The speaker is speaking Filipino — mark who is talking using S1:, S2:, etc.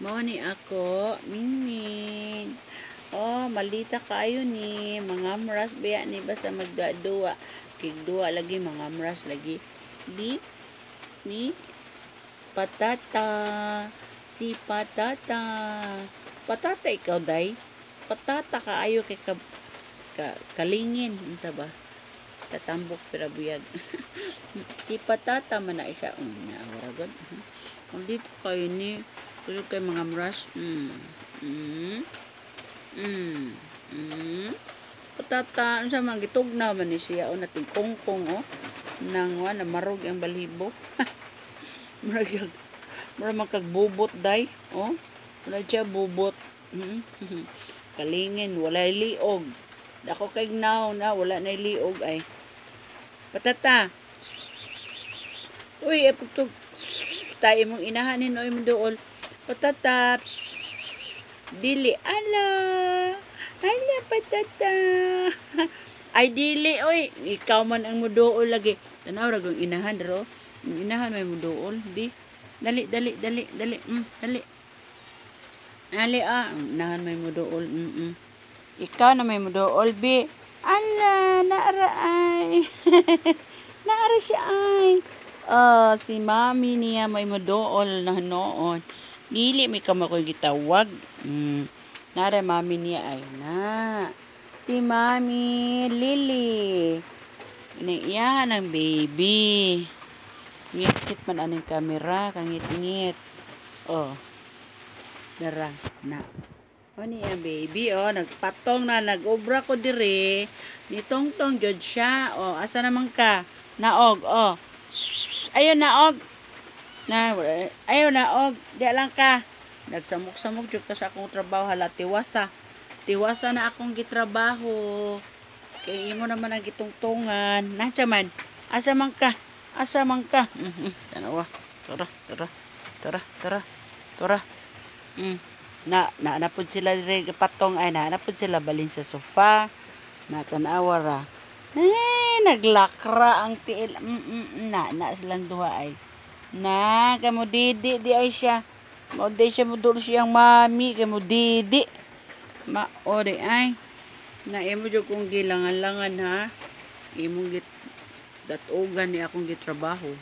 S1: Mao ni ako, Mingming. Oh, malita kaayo ni mga mras biya ni basta magdadua. Kigdua lagi mga mras lagi. Ni patata. Si patata. Patata ikaw day. Patata kaayo kay kalingin unsa ba? Tatambok pira buyag. Si patata man na siya waragon. Dito kayo ni kuyo kay mga mras. Patata unsa man gitugnaw man ni siya o nating kongkong nang na marog ang balibo. Mura magkagbubot day wala siya bubot. Kalingin wala liog. Dako kay gnaw na wala na liog ay. Patata. Uy, epugtog. Tayo mong inahanin o imong dool. Patata. Dili. Ala. Ala, patata. Ay, dili. Uy, ikaw man ang mudool lagi. Tanaw, ragong inahan, ro. Inahan may mudool. Di. Dali. Dali. Ali, inahan may mudool. Ikaw na may mudool, bi. Ala, naara ay. Naara siya ay. Si mami niya may mudool na noon. Dili may kamakoy gitawag. Nara mami niya ay na. Si mami Lily. Inaiyahan ang baby. Ngit man anong kamera. Kangit-ngit. Dara na. Ni ang baby nagpatong na nag-obra ko dire. Ni tongtong jud siya. Asa naman ka? Naog Ayaw naog. Ayaw naog. Di lang ka. Nagsamok-samok jud ka sa akong trabaho hala tiwasa. Tiwasa na akong gitrabaho. Kay imo naman ang gitungtungan. Nansa man? Asa man ka? Tanawa. Tara. Naanapod sila dire patong ay naanapod sila balin sa sofa. Natanawa ra. Naglakra ang tiil. Na silang duha ay. Na kamo didi di ay siya. Mauday siya mudul siyang mami kamo didi. Maori ay. Na imo jud kong gilangan-langan ha. Imong datugan ni akong gitrabaho.